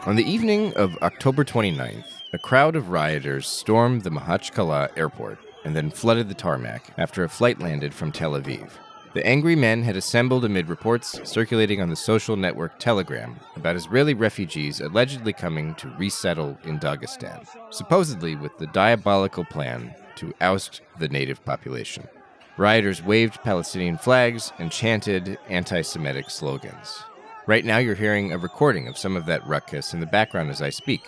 On the evening of October 29th, a crowd of rioters stormed the Makhachkala airport and then flooded the tarmac after a flight landed from Tel Aviv. The angry men had assembled amid reports circulating on the social network Telegram about Israeli refugees allegedly coming to resettle in Dagestan, supposedly with the diabolical plan to oust the native population. Rioters waved Palestinian flags and chanted anti-Semitic slogans. Right now you're hearing a recording of some of that ruckus in the background as I speak.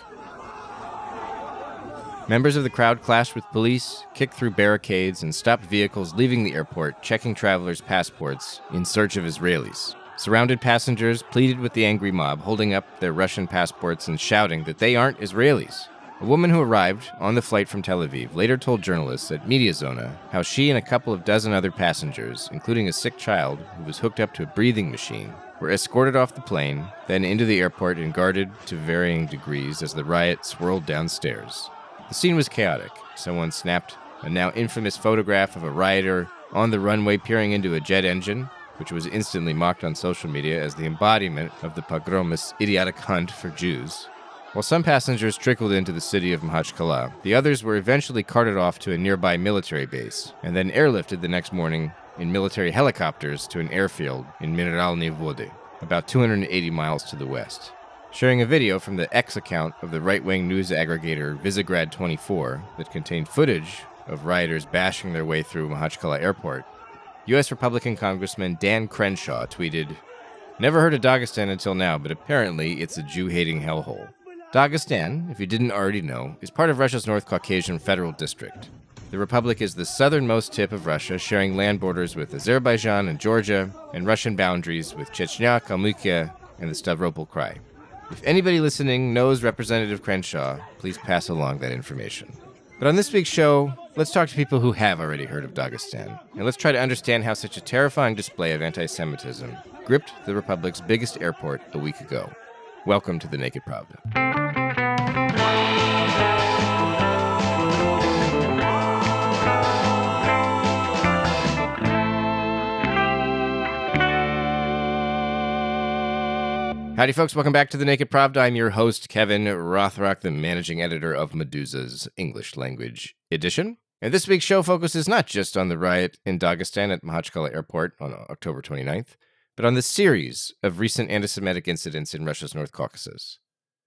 Members of the crowd clashed with police, kicked through barricades, and stopped vehicles leaving the airport, checking travelers' passports in search of Israelis. Surrounded passengers pleaded with the angry mob, holding up their Russian passports and shouting that they aren't Israelis. A woman who arrived on the flight from Tel Aviv later told journalists at Mediazona how she and a couple of dozen other passengers, including a sick child who was hooked up to a breathing machine, were escorted off the plane, then into the airport and guarded to varying degrees as the riot swirled downstairs. The scene was chaotic. Someone snapped a now infamous photograph of a rioter on the runway peering into a jet engine, which was instantly mocked on social media as the embodiment of the pogromist's idiotic hunt for Jews. While some passengers trickled into the city of Makhachkala, the others were eventually carted off to a nearby military base and then airlifted the next morning in military helicopters to an airfield in Mineralny Vody, about 280 miles to the west. Sharing a video from the X account of the right-wing news aggregator Visegrad24 that contained footage of rioters bashing their way through Makhachkala Airport, U.S. Republican Congressman Dan Crenshaw tweeted, "Never heard of Dagestan until now, but apparently it's a Jew-hating hellhole." Dagestan, if you didn't already know, is part of Russia's North Caucasian Federal District. The republic is the southernmost tip of Russia, sharing land borders with Azerbaijan and Georgia, and Russian boundaries with Chechnya, Kalmykia, and the Stavropol Krai. If anybody listening knows Representative Crenshaw, please pass along that information. But on this week's show, let's talk to people who have already heard of Dagestan, and let's try to understand how such a terrifying display of anti-Semitism gripped the republic's biggest airport a week ago. Welcome to The Naked Pravda. Howdy, folks. Welcome back to The Naked Pravda. I'm your host, Kevin Rothrock, the managing editor of Medusa's English language edition. And this week's show focuses not just on the riot in Dagestan at Makhachkala Airport on October 29th, but on the series of recent anti-Semitic incidents in Russia's North Caucasus.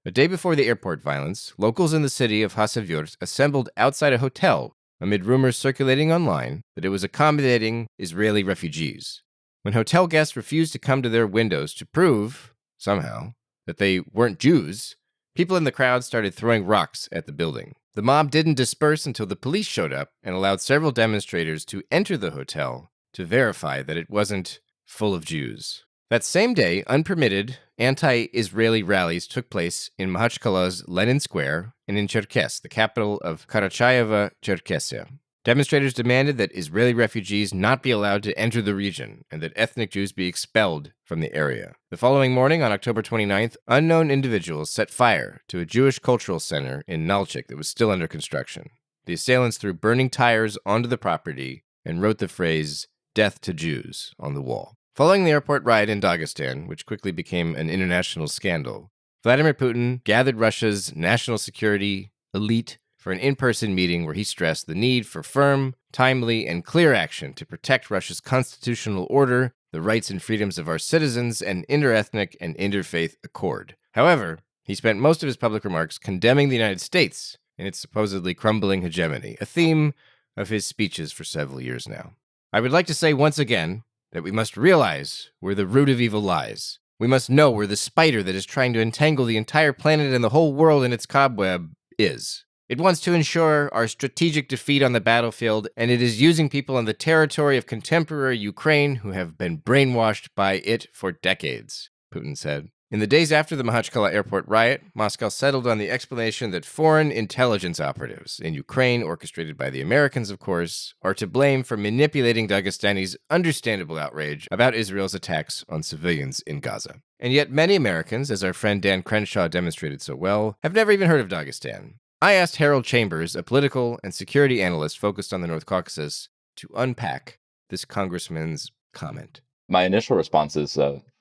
A day before the airport violence, locals in the city of Khasavyurt assembled outside a hotel amid rumors circulating online that it was accommodating Israeli refugees. When hotel guests refused to come to their windows to prove, somehow, that they weren't Jews, people in the crowd started throwing rocks at the building. The mob didn't disperse until the police showed up and allowed several demonstrators to enter the hotel to verify that it wasn't full of Jews. That same day, unpermitted anti-Israeli rallies took place in Makhachkala's Lenin Square and in Cherkessk, the capital of Karachay-Cherkessia. Demonstrators demanded that Israeli refugees not be allowed to enter the region and that ethnic Jews be expelled from the area. The following morning, on October 29th, unknown individuals set fire to a Jewish cultural center in Nalchik that was still under construction. The assailants threw burning tires onto the property and wrote the phrase, "Death to Jews," on the wall. Following the airport riot in Dagestan, which quickly became an international scandal, Vladimir Putin gathered Russia's national security elite for an in-person meeting where he stressed the need for firm, timely, and clear action to protect Russia's constitutional order, the rights and freedoms of our citizens, and interethnic and interfaith accord. However, he spent most of his public remarks condemning the United States and its supposedly crumbling hegemony, a theme of his speeches for several years now. I would like to say once again that we must realize where the root of evil lies. We must know where the spider that is trying to entangle the entire planet and the whole world in its cobweb is. It wants to ensure our strategic defeat on the battlefield, and it is using people on the territory of contemporary Ukraine who have been brainwashed by it for decades, Putin said. In the days after the Makhachkala airport riot, Moscow settled on the explanation that foreign intelligence operatives in Ukraine, orchestrated by the Americans, of course, are to blame for manipulating Dagestani's understandable outrage about Israel's attacks on civilians in Gaza. And yet many Americans, as our friend Dan Crenshaw demonstrated so well, have never even heard of Dagestan. I asked Harold Chambers, a political and security analyst focused on the North Caucasus, to unpack this congressman's comment. My initial response is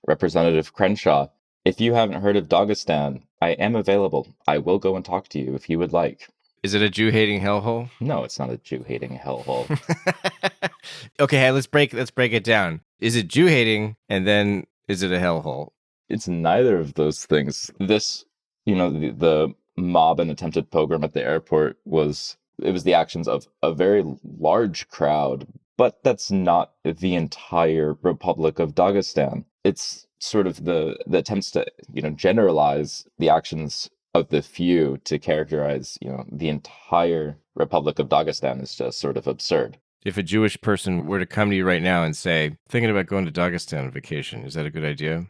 Representative Crenshaw If you haven't heard of Dagestan, I am available. I will go and talk to you if you would like. Is it a Jew-hating hellhole? No, it's not a Jew-hating hellhole. Okay, hey, let's break it down. Is it Jew-hating, and then is it a hellhole? It's neither of those things. This, the mob and attempted pogrom at the airport was the actions of a very large crowd, but that's not the entire Republic of Dagestan. It's sort of the attempts to, generalize the actions of the few to characterize, the entire Republic of Dagestan is just sort of absurd. If a Jewish person were to come to you right now and say, thinking about going to Dagestan on vacation, is that a good idea?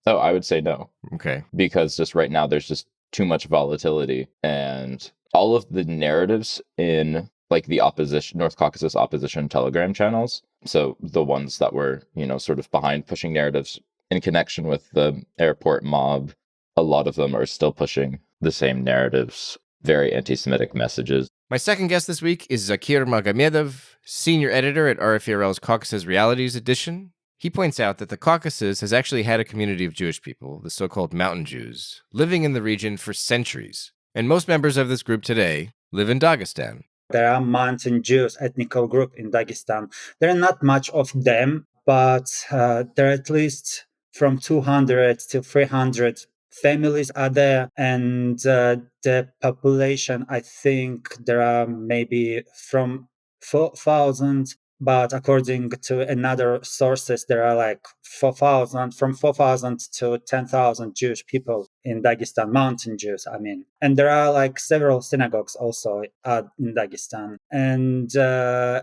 Oh, I would say no. Okay. Because just right now, there's just too much volatility, and all of the narratives in like the opposition, North Caucasus opposition Telegram channels. So the ones that were, sort of behind pushing narratives in connection with the airport mob, a lot of them are still pushing the same narratives, very anti-Semitic messages. My second guest this week is Zakir Magomedov, senior editor at RFE/RL's Caucasus Realities edition. He points out that the Caucasus has actually had a community of Jewish people, the so-called Mountain Jews, living in the region for centuries. And most members of this group today live in Dagestan. There are Mountain Jews ethnic group in Dagestan. There are not much of them, but there are at least from 200 to 300 families are there. And the population, I think there are maybe from 4,000, but according to another sources, there are like 4,000, from 4,000 to 10,000 Jewish people in Dagestan, Mountain Jews, I mean. And there are like several synagogues also in Dagestan. And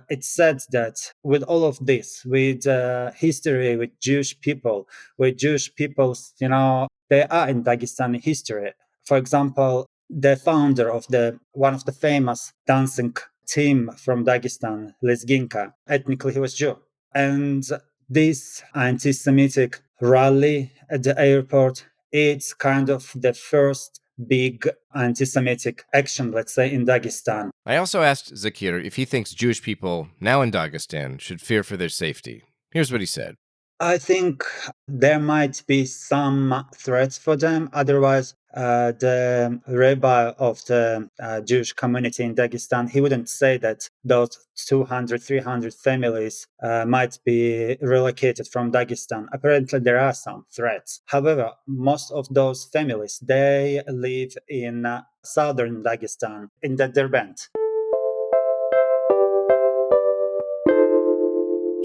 it's said that with all of this, with history, with Jewish people, they are in Dagestan history. For example, the founder of one of the famous dancing team from Dagestan, Lezginka, ethnically he was Jew. And this anti-Semitic rally at the airport, it's kind of the first big anti-Semitic action, let's say, in Dagestan. I also asked Zakir if he thinks Jewish people now in Dagestan should fear for their safety. Here's what he said. I think there might be some threats for them. Otherwise, the rabbi of the Jewish community in Dagestan, he wouldn't say that those 200, 300 families might be relocated from Dagestan. Apparently, there are some threats. However, most of those families, they live in southern Dagestan, in the Derbent.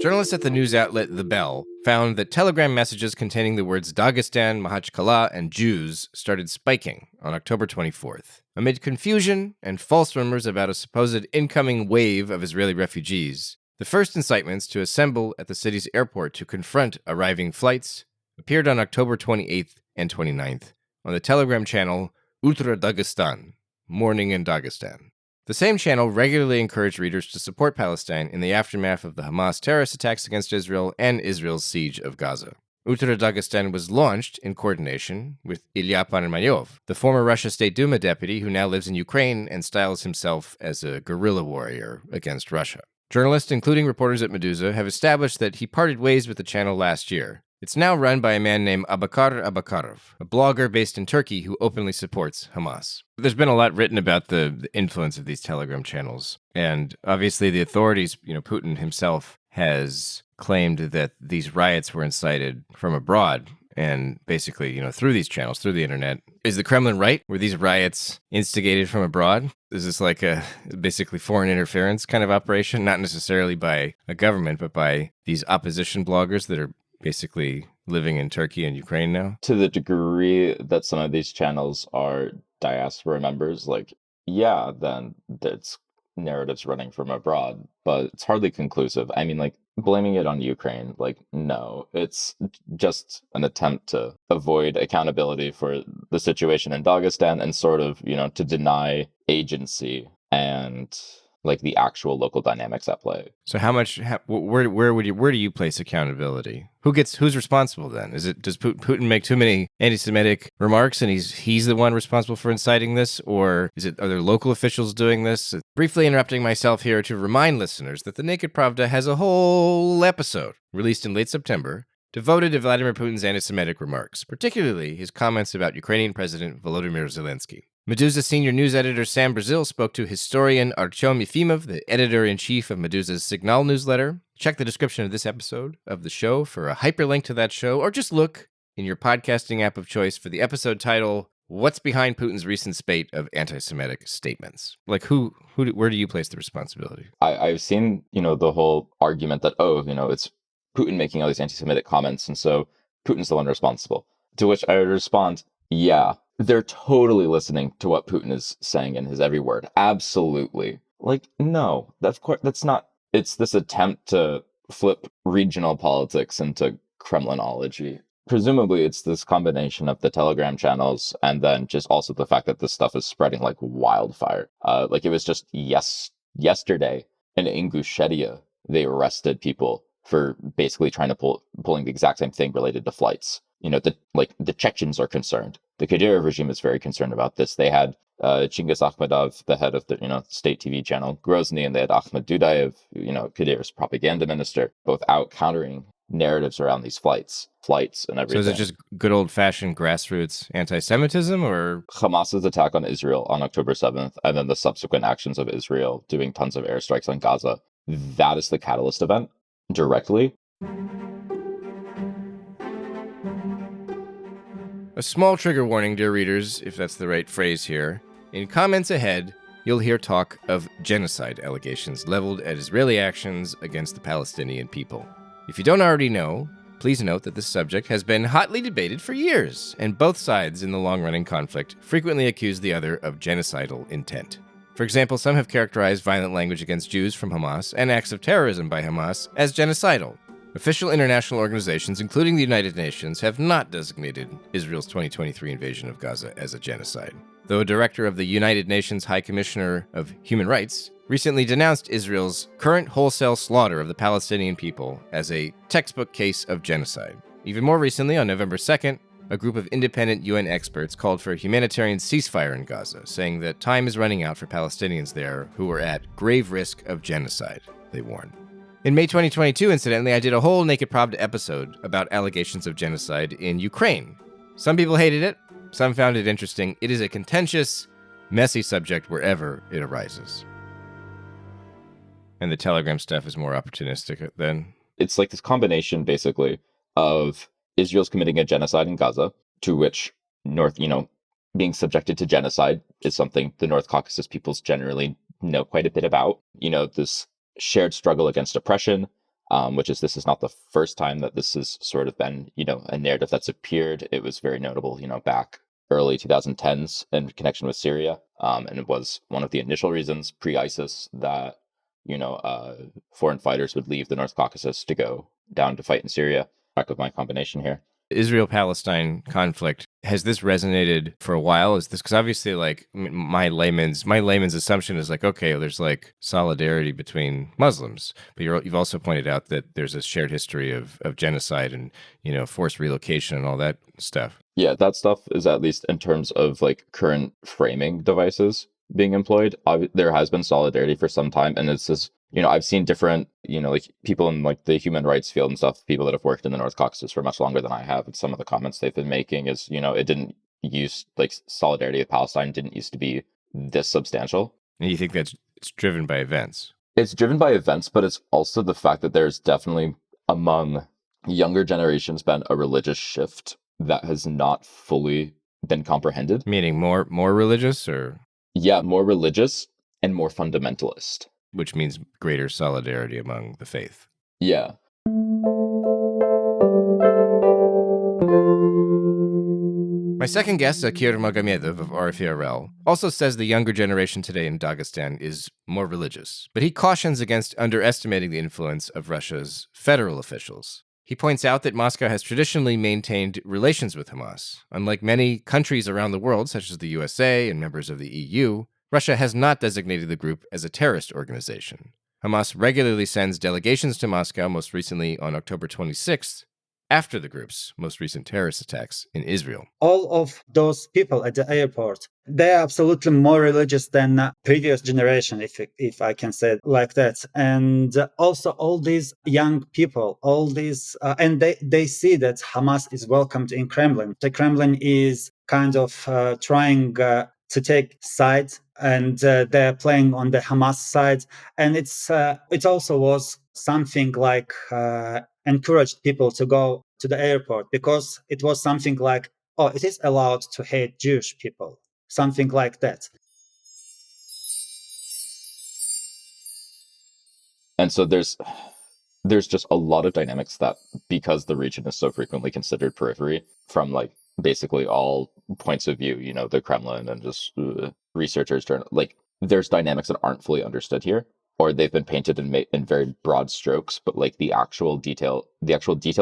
Journalists at the news outlet The Bell found that Telegram messages containing the words Dagestan, Makhachkala, and Jews started spiking on October 24th. Amid confusion and false rumors about a supposed incoming wave of Israeli refugees, the first incitements to assemble at the city's airport to confront arriving flights appeared on October 28th and 29th on the Telegram channel Ultra Dagestan, Morning in Dagestan. The same channel regularly encouraged readers to support Palestine in the aftermath of the Hamas terrorist attacks against Israel and Israel's siege of Gaza. Ultra Dagestan was launched in coordination with Ilya Ponomaryov, the former Russia State Duma deputy who now lives in Ukraine and styles himself as a guerrilla warrior against Russia. Journalists, including reporters at Meduza, have established that he parted ways with the channel last year. It's now run by a man named Abakar Abakarov, a blogger based in Turkey who openly supports Hamas. There's been a lot written about the influence of these Telegram channels, and obviously the authorities, Putin himself has claimed that these riots were incited from abroad, and basically, through these channels, through the internet. Is the Kremlin right? Were these riots instigated from abroad? Is this like a basically foreign interference kind of operation? Not necessarily by a government, but by these opposition bloggers that are basically living in Turkey and Ukraine now? To the degree that some of these channels are diaspora members, then it's narratives running from abroad, but it's hardly conclusive. I mean, blaming it on Ukraine, no, it's just an attempt to avoid accountability for the situation in Dagestan and sort of, to deny agency and the actual local dynamics at play. So where do you place accountability? Who's responsible then? Does Putin make too many anti-Semitic remarks and he's the one responsible for inciting this, or are there local officials doing this? Briefly interrupting myself here to remind listeners that the Naked Pravda has a whole episode released in late September devoted to Vladimir Putin's anti-Semitic remarks, particularly his comments about Ukrainian President Volodymyr Zelensky. Meduza senior news editor Sam Brazil spoke to historian Artyom Yefimov, the editor-in-chief of Meduza's Signal newsletter. Check the description of this episode of the show for a hyperlink to that show, or just look in your podcasting app of choice for the episode title, What's Behind Putin's Recent Spate of Anti-Semitic Statements? Like, where do you place the responsibility? I've seen, the whole argument that, it's Putin making all these anti-Semitic comments, and so Putin's the one responsible. To which I would respond, yeah, they're totally listening to what Putin is saying in his every word. Absolutely. Like, no, of course, that's not, it's this attempt to flip regional politics into Kremlinology. Presumably, it's this combination of the Telegram channels and then just also the fact that this stuff is spreading like wildfire. Like it was just yesterday in Ingushetia, they arrested people for basically trying to pulling the exact same thing related to flights. The Chechens are concerned. The Kadyrov regime is very concerned about this. They had Chingiz Akhmedov, the head of the state TV channel Grozny, and they had Ahmed Dudayev, Kadyrov's propaganda minister, both out countering narratives around these flights and everything. So is it just good old-fashioned grassroots anti-Semitism, or Hamas's attack on Israel on October 7th, and then the subsequent actions of Israel doing tons of airstrikes on Gaza? That is the catalyst event directly. A small trigger warning, dear readers, if that's the right phrase here. In comments ahead, you'll hear talk of genocide allegations leveled at Israeli actions against the Palestinian people. If you don't already know, please note that this subject has been hotly debated for years, and both sides in the long-running conflict frequently accuse the other of genocidal intent. For example, some have characterized violent language against Jews from Hamas and acts of terrorism by Hamas as genocidal. Official international organizations, including the United Nations, have not designated Israel's 2023 invasion of Gaza as a genocide. Though a director of the United Nations High Commissioner of Human Rights recently denounced Israel's current wholesale slaughter of the Palestinian people as a textbook case of genocide. Even more recently, on November 2nd, a group of independent UN experts called for a humanitarian ceasefire in Gaza, saying that time is running out for Palestinians there who are at grave risk of genocide, they warn. In May 2022, incidentally, I did a whole Naked Pravda episode about allegations of genocide in Ukraine. Some people hated it, some found it interesting. It is a contentious, messy subject wherever it arises. And the Telegram stuff is more opportunistic then? It's like this combination, basically, of Israel's committing a genocide in Gaza, to which being subjected to genocide is something the North Caucasus peoples generally know quite a bit about. This shared struggle against oppression, this is not the first time that this has sort of been, a narrative that's appeared. It was very notable, back early 2010s in connection with Syria. And it was one of the initial reasons pre-ISIS that, foreign fighters would leave the North Caucasus to go down to fight in Syria. Back with my combination here. Israel-Palestine conflict, has this resonated for a while? Is this because obviously, like, my layman's assumption is like, okay, there's like solidarity between Muslims, but you've also pointed out that there's a shared history of genocide and forced relocation and all that stuff. Yeah, that stuff is, at least in terms of like current framing devices being employed, there has been solidarity for some time, and it's this. I've seen different, like people in like the human rights field and stuff, people that have worked in the North Caucasus for much longer than I have. And some of the comments they've been making is, it didn't use like solidarity with Palestine didn't used to be this substantial. And you think it's driven by events? It's driven by events, but it's also the fact that there's definitely among younger generations been a religious shift that has not fully been comprehended. Meaning more religious, or? Yeah, more religious and more fundamentalist. Which means greater solidarity among the faith. Yeah. My second guest, Zakir Magomedov of RFRL, also says the younger generation today in Dagestan is more religious, but he cautions against underestimating the influence of Russia's federal officials. He points out that Moscow has traditionally maintained relations with Hamas. Unlike many countries around the world, such as the USA and members of the EU, Russia has not designated the group as a terrorist organization. Hamas regularly sends delegations to Moscow, most recently on October 26th, after the group's most recent terrorist attacks in Israel. All of those people at the airport, they're absolutely more religious than previous generation, if I can say it like that. And also all these young people, all these, and they see that Hamas is welcomed in Kremlin. The Kremlin is kind of trying to take sides, and they're playing on the Hamas side. And it also was something like encouraged people to go to the airport, because it was something like, oh, it is allowed to hate Jewish people, something like that. And so there's just a lot of dynamics that, because the region is so frequently considered periphery from like basically all points of view, the Kremlin and just researchers, like there's dynamics that aren't fully understood here, or they've been painted in very broad strokes, but like the actual detailed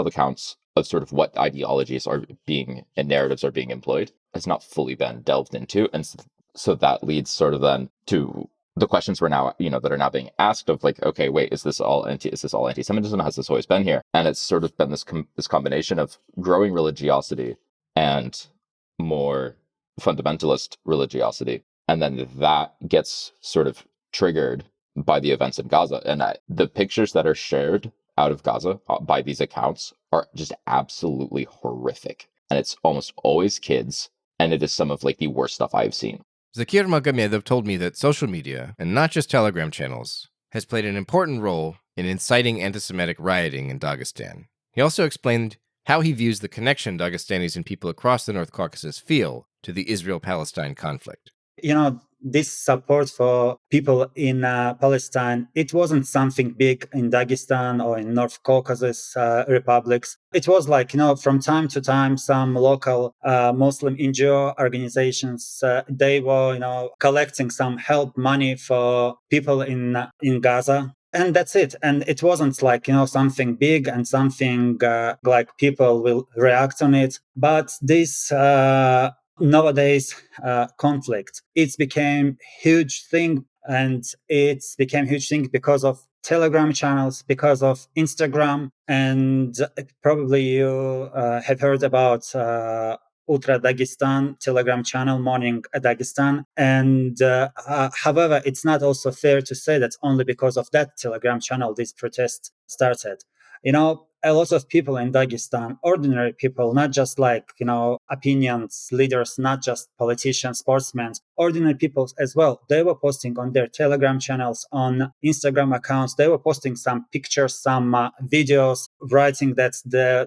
accounts of sort of what ideologies are being and narratives are being employed has not fully been delved into. And so that leads sort of then to the questions we're now, that are now being asked of like, okay, wait, is this all anti-Semitism? Has this always been here? And it's sort of been this combination of growing religiosity and more fundamentalist religiosity. And then that gets sort of triggered by the events in Gaza. And the pictures that are shared out of Gaza by these accounts are just absolutely horrific. And it's almost always kids. And it is some of like the worst stuff I've seen. Zakir Magomedov told me that social media, and not just Telegram channels, has played an important role in inciting anti-Semitic rioting in Dagestan. He also explained how he views the connection Dagestanis and people across the North Caucasus feel to the Israel-Palestine conflict. This support for people in Palestine, it wasn't something big in Dagestan or in North Caucasus republics. It was like, from time to time, some local Muslim NGO organizations, they were, collecting some help money for people in Gaza. And that's it. And it wasn't like, something big and something like people will react on it. But this nowadays conflict, it's became huge thing, and it's became huge thing because of Telegram channels, because of Instagram, and probably you have heard about Ultra Dagestan Telegram channel, Morning Dagestan. And however, it's not also fair to say that only because of that Telegram channel this protest started. A lot of people in Dagestan, ordinary people, not just like, opinions leaders, not just politicians, sportsmen, ordinary people as well. They were posting on their Telegram channels, on Instagram accounts. They were posting some pictures, some videos, writing that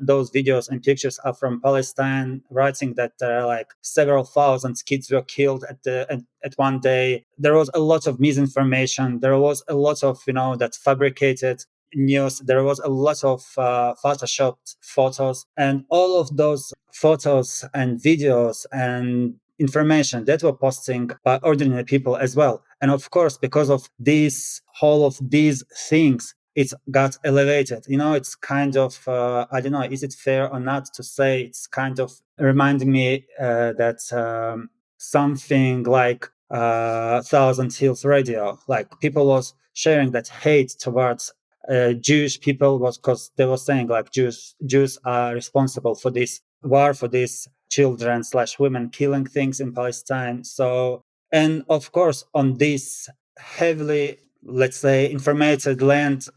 those videos and pictures are from Palestine, writing that there are like several thousand kids were killed at one day. There was a lot of misinformation. There was a lot of, that fabricated news. There was a lot of photoshopped photos, and all of those photos and videos and information that were posting by ordinary people as well. And of course, because of all of these things, it got elevated. It's kind of, I don't know, is it fair or not to say, it's kind of reminding me that something like Thousand Hills Radio, like people was sharing that hate towards Jewish people, was because they were saying like Jews are responsible for this war, for these children/women killing things in Palestine. So, and of course, on this heavily, let's say, informated land,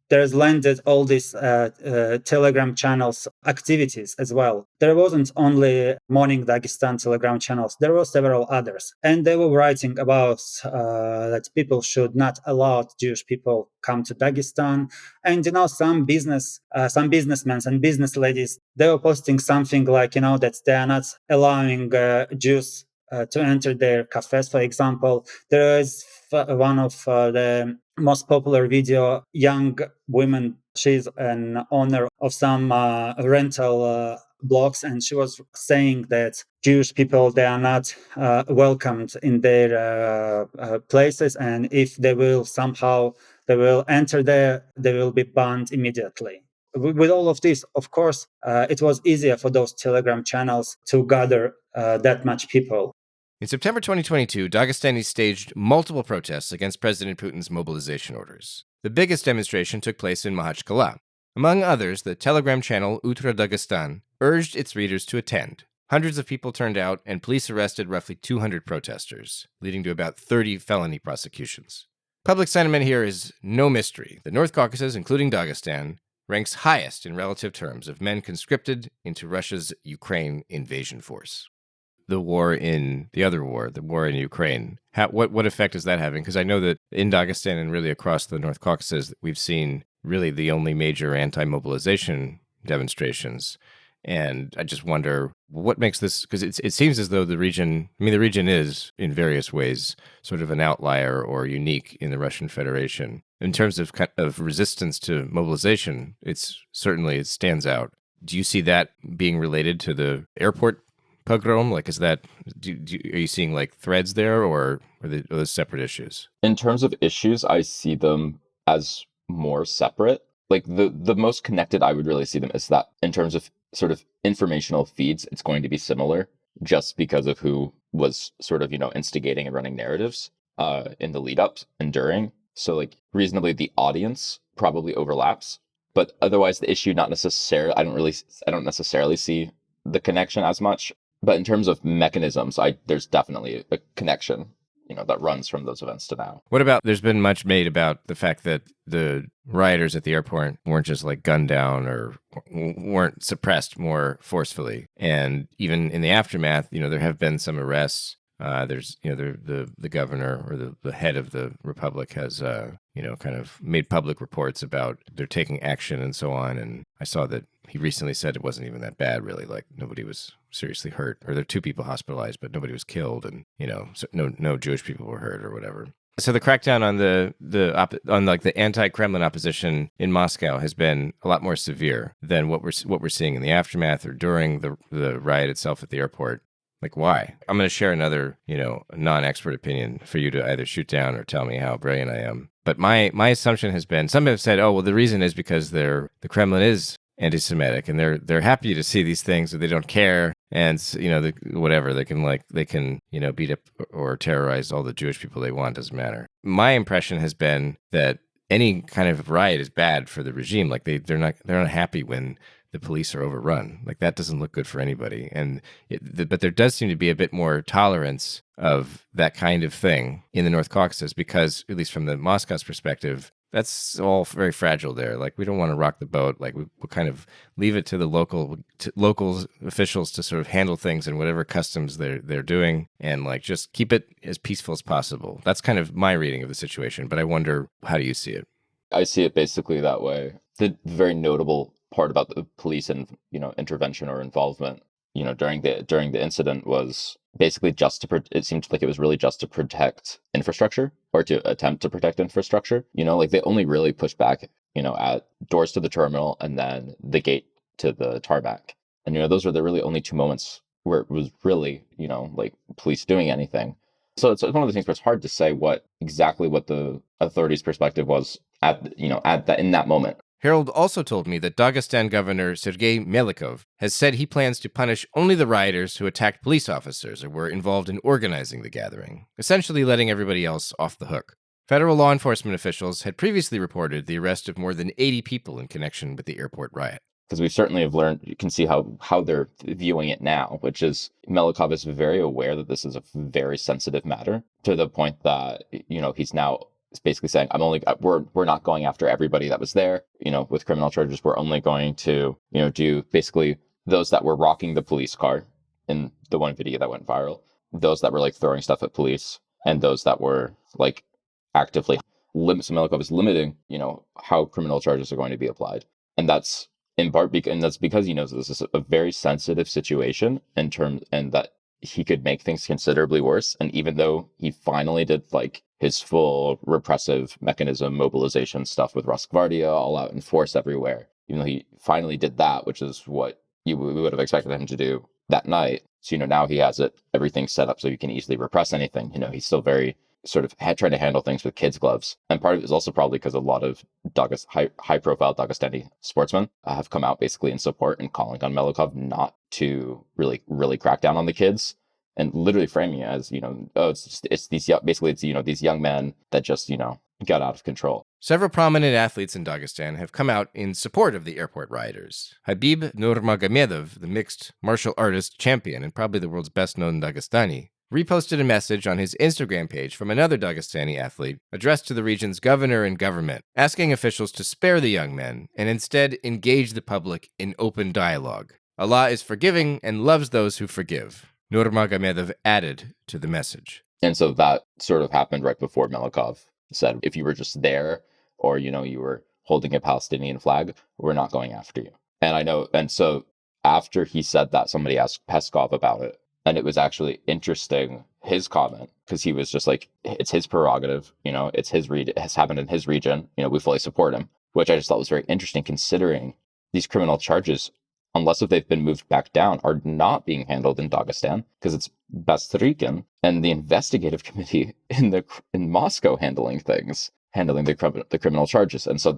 there's landed all these Telegram channels activities as well. There wasn't only Morning Dagestan Telegram channels, there were several others. And they were writing about that people should not allow Jewish people come to Dagestan. And, some businessmen and business ladies, they were posting something like, that they are not allowing Jews to enter their cafes, for example. There is one of the most popular video, young woman. She's an owner of some rental blocks, and she was saying that Jewish people, they are not welcomed in their places, and if they will enter there, they will be banned immediately. With all of this, of course, it was easier for those Telegram channels to gather that much people. In September 2022, Dagestanis staged multiple protests against President Putin's mobilization orders. The biggest demonstration took place in Makhachkala. Among others, the Telegram channel Utra Dagestan urged its readers to attend. Hundreds of people turned out, and police arrested roughly 200 protesters, leading to about 30 felony prosecutions. Public sentiment here is no mystery. The North Caucasus, including Dagestan, ranks highest in relative terms of men conscripted into Russia's Ukraine invasion force. The war in Ukraine, what effect is that having? Because I know that in Dagestan and really across the North Caucasus, we've seen really the only major anti-mobilization demonstrations. And I just wonder what makes this, because it seems as though the region is in various ways sort of an outlier or unique in the Russian Federation. In terms of resistance to mobilization, it stands out. Do you see that being related to the airport pogrom? Like, is that, are you seeing like threads there, or are those separate issues? In terms of issues, I see them as more separate. Like the most connected I would really see them is that in terms of sort of informational feeds, it's going to be similar just because of who was sort of, instigating and running narratives in the lead up and during. So like reasonably the audience probably overlaps, but otherwise the issue not necessarily, I don't necessarily see the connection as much. But in terms of mechanisms, there's definitely a connection, that runs from those events to now. What about, there's been much made about the fact that the rioters at the airport weren't just like gunned down or weren't suppressed more forcefully. And even in the aftermath, there have been some arrests. There's, the governor or the head of the republic has, kind of made public reports about they're taking action and so on. And I saw that he recently said it wasn't even that bad, really. Like nobody was seriously hurt, or there are 2 people hospitalized, but nobody was killed, and so no Jewish people were hurt or whatever. So the crackdown on the anti-Kremlin opposition in Moscow has been a lot more severe than what we're seeing in the aftermath or during the riot itself at the airport. Like, why? I'm going to share another, non-expert opinion for you to either shoot down or tell me how brilliant I am. But my assumption has been, some have said, oh, well, the reason is because the Kremlin is anti-Semitic, and they're happy to see these things, but they don't care, and whatever they can beat up or terrorize all the Jewish people they want, doesn't matter. My impression has been that any kind of riot is bad for the regime. Like they're not happy when the police are overrun. Like that doesn't look good for anybody. But there does seem to be a bit more tolerance of that kind of thing in the North Caucasus, because at least from the Moscow's perspective, that's all very fragile there. Like we don't want to rock the boat. Like we'll kind of leave it to the local officials to sort of handle things and whatever customs they're doing, and like just keep it as peaceful as possible. That's kind of my reading of the situation. But I wonder, how do you see it? I see it basically that way. The very notable part about the police and intervention or involvement during the incident was basically it seemed like it was really just to protect infrastructure, or to attempt to protect infrastructure. Like they only really pushed back at doors to the terminal and then the gate to the tarmac, and those were the really only 2 moments where it was really like police doing anything. So it's one of the things where it's hard to say what the authorities' perspective was in that moment. Harold also told me that Dagestan Governor Sergei Melikov has said he plans to punish only the rioters who attacked police officers or were involved in organizing the gathering, essentially letting everybody else off the hook. Federal law enforcement officials had previously reported the arrest of more than 80 people in connection with the airport riot. Because we certainly have learned, you can see how they're viewing it now, which is Melikov is very aware that this is a very sensitive matter, to the point that he's now basically saying, we're not going after everybody that was there, with criminal charges. We're only going to, do basically those that were rocking the police car in the one video that went viral, those that were like throwing stuff at police, and those that were like actively so Melikov is limiting, how criminal charges are going to be applied. And that's in part because he knows this is a very sensitive situation and that he could make things considerably worse. And even though he finally did like his full repressive mechanism mobilization stuff with Rosgvardia all out in force everywhere, even though he finally did that, which is what we would have expected him to do that night. So, now he has everything set up so he can easily repress anything. He's still very sort of trying to handle things with kids' gloves. And part of it is also probably because a lot of high-profile Dagestani sportsmen have come out basically in support and calling on Melikov not to really, really crack down on the kids, and literally framing it as, it's these young men that just, got out of control. Several prominent athletes in Dagestan have come out in support of the airport rioters. Habib Nurmagomedov, the mixed martial artist champion and probably the world's best-known Dagestani, reposted a message on his Instagram page from another Dagestani athlete addressed to the region's governor and government, asking officials to spare the young men and instead engage the public in open dialogue. Allah is forgiving and loves those who forgive, Nurmagomedov added to the message. And so that sort of happened right before Melikov said, if you were just there or, you were holding a Palestinian flag, we're not going after you. And I know, and so after he said that, somebody asked Peskov about it. And it was actually interesting, his comment, because he was just like, it's his prerogative, it's it has happened in his region, we fully support him, which I just thought was very interesting considering these criminal charges, unless if they've been moved back down, are not being handled in Dagestan because it's Bastrikin and the investigative committee in Moscow handling the criminal charges. And so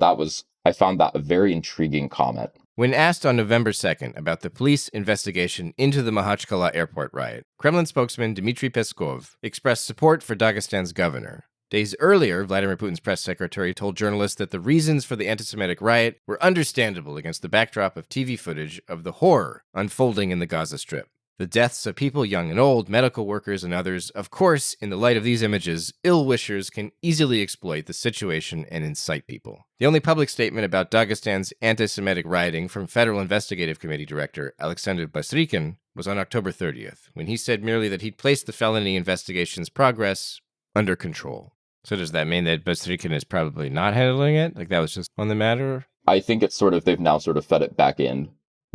I found that a very intriguing comment. When asked on November 2nd about the police investigation into the Makhachkala airport riot, Kremlin spokesman Dmitry Peskov expressed support for Dagestan's governor. Days earlier, Vladimir Putin's press secretary told journalists that the reasons for the anti-Semitic riot were understandable against the backdrop of TV footage of the horror unfolding in the Gaza Strip. The deaths of people young and old, medical workers, and others. Of course, in the light of these images, ill-wishers can easily exploit the situation and incite people. The only public statement about Dagestan's anti-Semitic rioting from Federal Investigative Committee Director Alexander Bastrikin was on October 30th, when he said merely that he'd placed the felony investigation's progress under control. So does that mean that Bastrikin is probably not handling it? Like that was just on the matter? I think it's they've now sort of fed it back in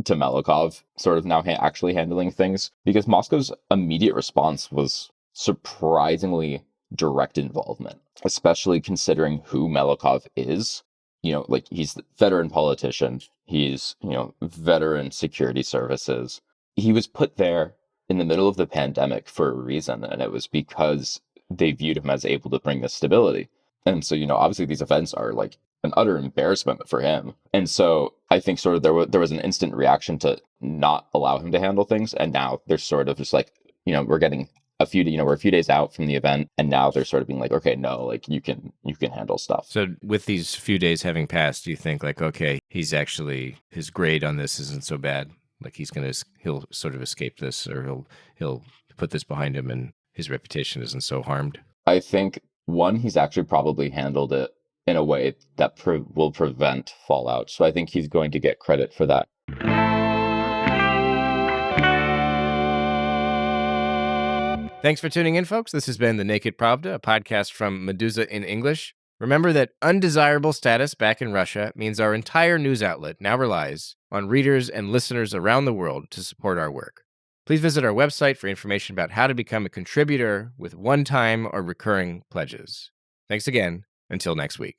to Melikov, sort of now actually handling things, because Moscow's immediate response was surprisingly direct involvement, especially considering who Melikov is. He's a veteran politician, he's, veteran security services. He was put there in the middle of the pandemic for a reason, and it was because they viewed him as able to bring this stability. And so, obviously these events are like an utter embarrassment for him. And so I think sort of there was an instant reaction to not allow him to handle things. And now they're sort of just like, we're getting we're a few days out from the event. And now they're sort of being like, okay, no, like you can handle stuff. So with these few days having passed, do you think like, okay, his grade on this isn't so bad. Like he'll sort of escape this, or he'll put this behind him and his reputation isn't so harmed? I think he's actually probably handled it in a way that will prevent fallout. So I think he's going to get credit for that. Thanks for tuning in, folks. This has been The Naked Pravda, a podcast from Meduza in English. Remember that undesirable status back in Russia means our entire news outlet now relies on readers and listeners around the world to support our work. Please visit our website for information about how to become a contributor with one-time or recurring pledges. Thanks again. Until next week.